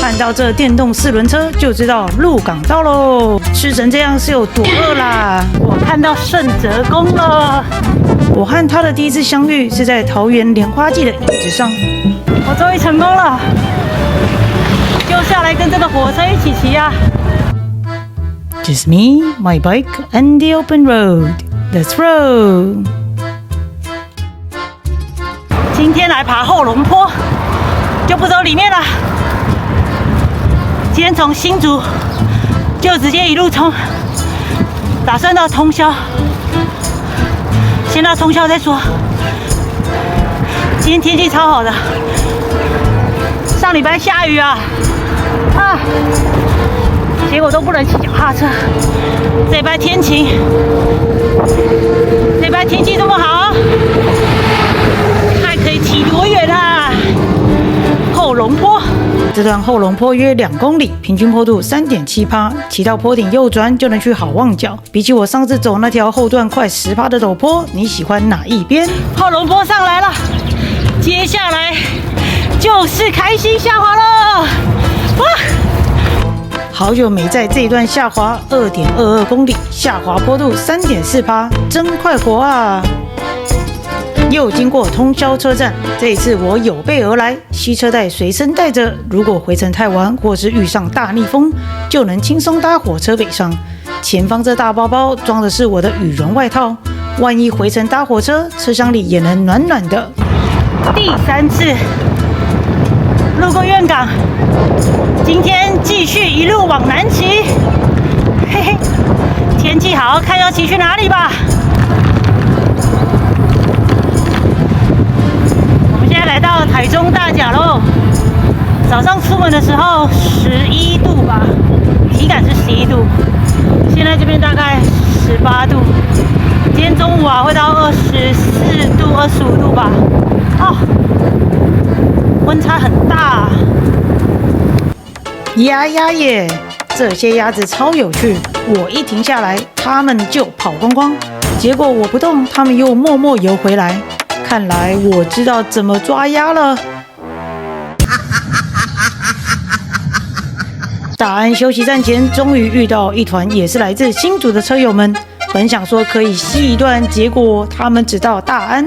看到这电动4轮车就知道鹿港到喽。吃成这样是有多饿啦！我看到圣哲宫了。我和他的第一次相遇是在桃园莲花季的椅子上。我终于成功了，就下来跟这个火车一起骑啊。Just me, my bike, and the open road. Let's roll. 今天来爬后龙坡，就不走里面了。今天从新竹就直接一路冲，打算到通霄，先到通霄再说。今天天气超好的，上礼拜下雨啊，结果都不能骑脚踏车。这礼拜天晴，这礼拜天气这么好，看可以骑多远啊！后龙坡，这段后龙坡约2公里，平均坡度3.7%，骑到坡顶右转就能去好望角。比起我上次走那条后段快10%的陡坡，你喜欢哪一边？后龙坡上来了，接下来就是开心下滑了！哇！好久没在这一段下滑2.22公里，下滑坡度3.4%，真快活啊！又经过通霄车站，这一次我有备而来，吸车袋随身带着，如果回程太晚或是遇上大逆风，就能轻松搭火车北上。前方这大包包装的是我的羽绒外套，万一回程搭火车，车厢里也能暖暖的。第3次路过苑港，今天继续一路往南骑，嘿嘿，天气好，看要骑去哪里吧。我们现在来到台中大甲喽。早上出门的时候11度吧，体感是11度，现在这边大概18度。今天中午会到24度、25度吧。温差很大。鸭耶！这些鸭子超有趣，我一停下来，它们就跑光光。结果我不动，它们又默默游回来。看来我知道怎么抓鸭了。大安休息站前，终于遇到一团也是来自新竹的车友们。本想说可以吸一段，结果他们只到大安。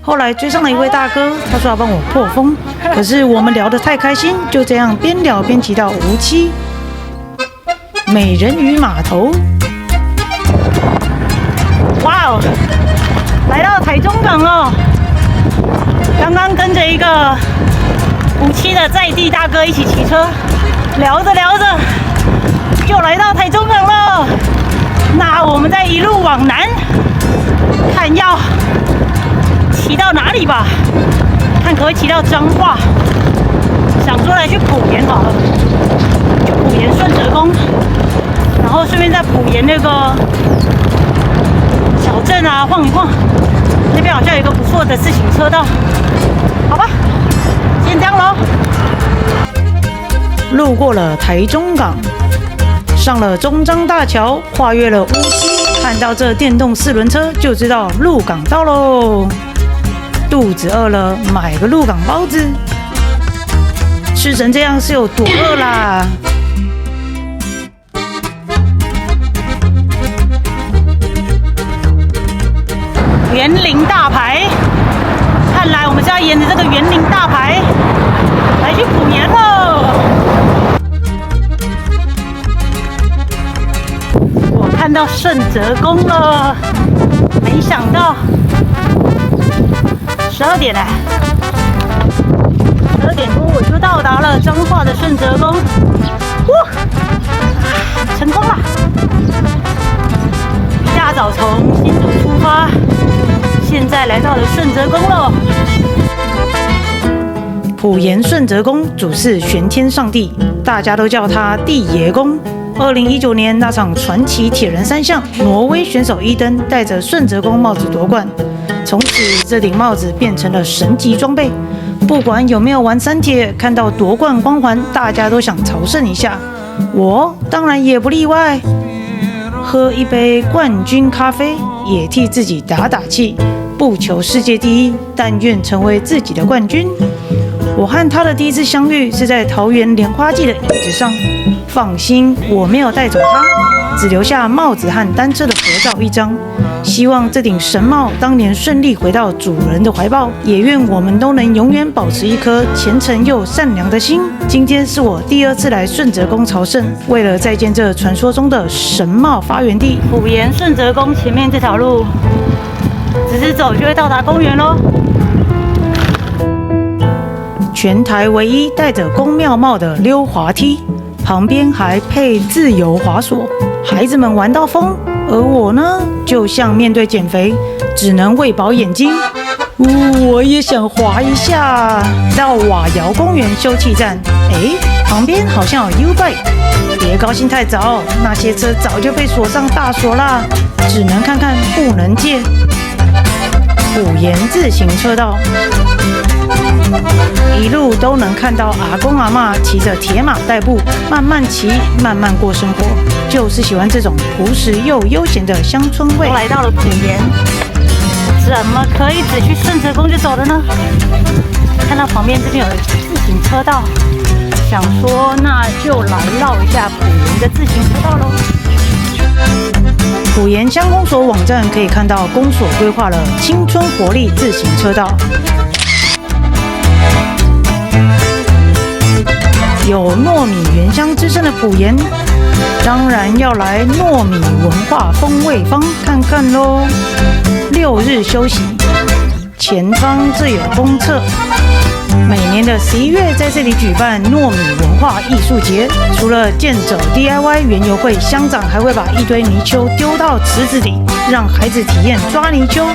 后来追上了一位大哥，他说要帮我破风，可是我们聊得太开心，就这样边聊边骑到无期美人鱼码头。哇哦，来到台中港了。刚刚跟着一个57的在地大哥一起骑车，聊着聊着就来到台中港了。那我们再一路往南，看要骑到哪里吧？看可不可以骑到彰化。想说来去埔盐好了，去埔盐顺哲宫，然后顺便在埔盐那个小镇晃一晃。那边好像有一个不错的自行车道，好吧，先这样咯。路过了台中港，上了中彰大桥，跨越了乌溪，看到这电动4轮车就知道鹿港到喽。肚子饿了，买个鹿港包子，吃成这样是有多饿啦！园林大排，看来我们是要沿着这个园林大排来去埔盐喽。我看到圣哲宫了，没想到12点了，12点多我就到达了彰化的圣哲宫，成功了！一大早从新竹出发，现在来到了顺哲宫了。埔盐顺哲宫主祀玄天上帝，大家都叫他地爷公。2019年那场传奇铁人3项，挪威选手伊登戴着顺哲宫帽子夺冠，从此这顶帽子变成了神级装备。不管有没有玩3铁，看到夺冠光环，大家都想朝圣一下。我当然也不例外，喝一杯冠军咖啡，也替自己打打气。不求世界第一，但愿成为自己的冠军。我和他的第一次相遇是在桃园莲花季的椅子上。放心，我没有带走他，只留下帽子和单车的合照一张。希望这顶神帽当年顺利回到主人的怀抱，也愿我们都能永远保持一颗虔诚又善良的心。今天是我第2次来顺泽宫朝圣，为了再见这传说中的神帽发源地——埔盐顺泽宫前面这条路，直直走就会到达公园喽。全台唯一带着宫庙帽的溜滑梯，旁边还配自由滑索，孩子们玩到疯。而我呢，就像面对减肥，只能喂饱眼睛。我也想滑一下。到瓦窑公园休憩站，旁边好像有 U-Bike。别高兴太早，那些车早就被锁上大锁啦，只能看看，不能借。埔盐自行车道，一路都能看到阿公阿嬷骑着铁马代步，慢慢骑，慢慢过生活，就是喜欢这种朴实又悠闲的乡村味。都来到了埔盐，怎么可以只去顺泽宫就走了呢？看到旁边这边有自行车道，想说那就来绕一下埔盐的自行车道喽。埔盐乡公所网站可以看到，公所规划了青春活力自行车道。有糯米原乡之称的埔盐，当然要来糯米文化风味坊看看喽。6日休息，前方自有公厕。每年的11月在这里举办糯米文化艺术节，除了健走 DIY 园游会，乡长还会把一堆泥鳅丢到池子里，让孩子体验抓泥鳅，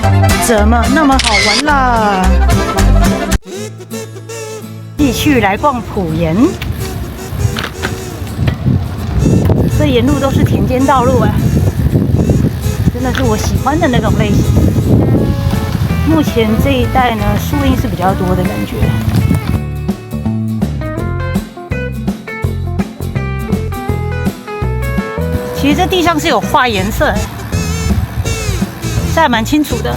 怎么那么好玩啦？继续来逛埔盐，这沿路都是田间道路真的是我喜欢的那种类型。目前这一带呢，树荫是比较多的感觉。其实这地上是有画颜色，这还蛮清楚的。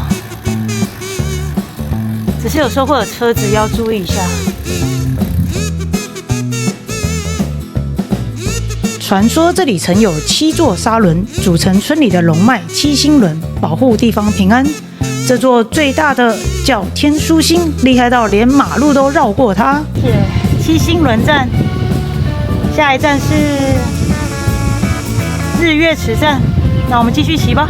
只是有时候会有车子，要注意一下。传说这里曾有7座沙轮组成村里的龙脉7星轮，保护地方平安。这座最大的叫天书星，厉害到连马路都绕过它。7星轮站，下一站是日月池站，那我们继续骑吧。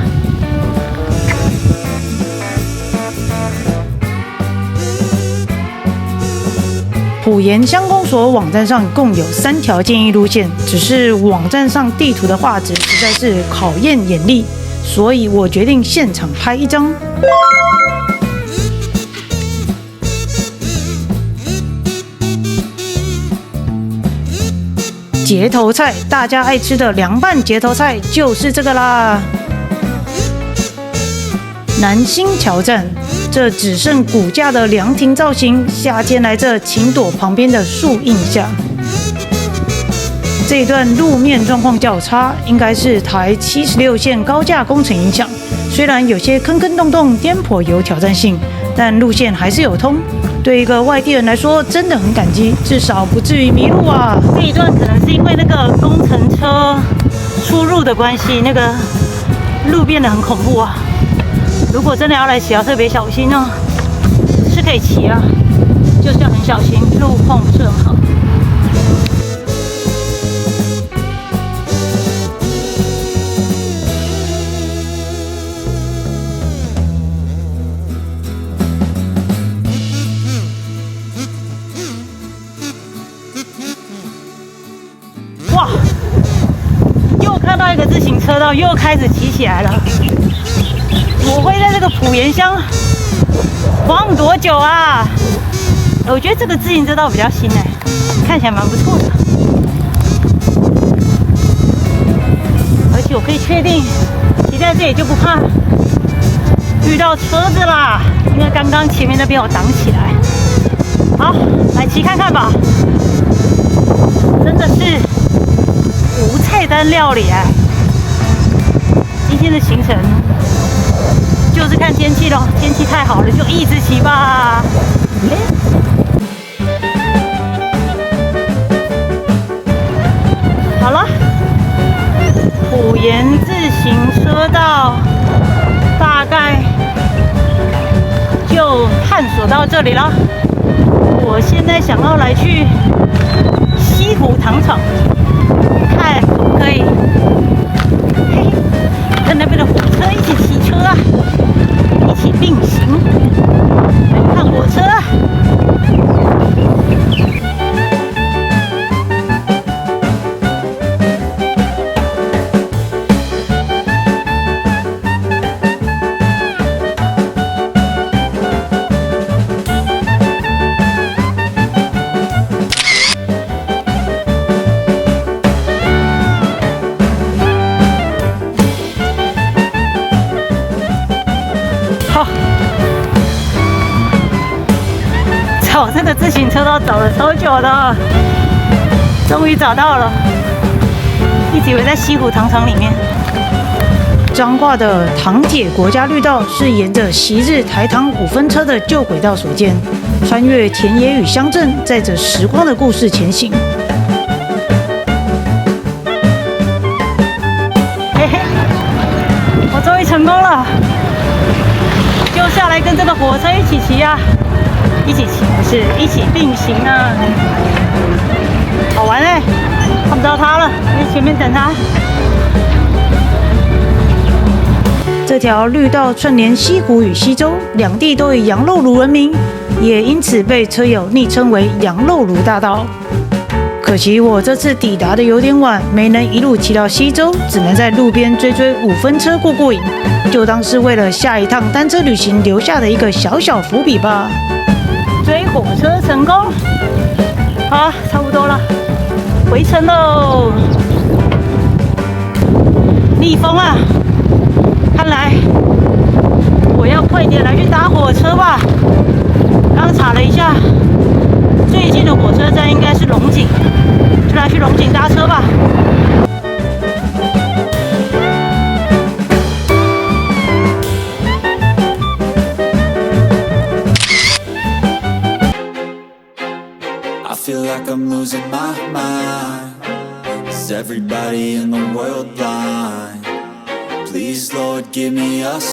埔盐乡公所网站上共有3条建议路线，只是网站上地图的画质实在是考验眼力，所以我决定现场拍一张。节头菜，大家爱吃的凉拌节头菜就是这个啦。南新桥站，这只剩骨架的凉亭造型，夏天来这，请躲旁边的树荫下。这一段路面状况较差，应该是台76线高架工程影响。虽然有些坑坑洞洞、颠簸有挑战性，但路线还是有通。对一个外地人来说，真的很感激，至少不至于迷路啊。这一段可能是因为那个工程车出入的关系，那个路变得很恐怖啊。如果真的要来骑，要特别小心哦。是可以骑啊，就是要很小心，路况不是很好。哇！又看到一个自行车道，又开始骑起来了。我会在这个埔盐乡晃多久啊？我觉得这个自行车道比较新看起来蛮不错的。而且我可以确定，骑在这里就不怕遇到车子啦，因为刚刚前面那边有挡起来。好，来骑看看吧。真的是无菜单料理今天的行程就是看天气咯，天气太好了就一直骑吧。沿自行车道大概就探索到这里了。我现在想要来去西湖糖厂，看可不可以跟那边的火车一起骑车啊，一起并行来看火车啊。找这个自行车道找了超久的，终于找到了。一直以为在西湖糖厂里面。彰化的糖铁国家绿道是沿着昔日台糖5分车的旧轨道所建，穿越田野与乡镇，载着时光的故事前行。嘿嘿，我终于成功了，就下来跟这个火车一起骑啊！一起骑不是一起并行啊，好玩哎！看不到它了，在前面等它。这条绿道串联西湖与西周，两地都以羊肉炉闻名，也因此被车友昵称为羊肉炉大道。可惜我这次抵达的有点晚，没能一路骑到西周，只能在路边追5分车过瘾，就当是为了下一趟单车旅行留下的一个小小伏笔吧。追火车成功，好，差不多了，回程喽。逆风啊，看来我要快点来去搭火车吧。刚查了一下，最近的火车站应该是龙井，就来去龙井搭车吧。I feel like I'm losing my mind. Is everybody in the world blind? Please, Lord, give me a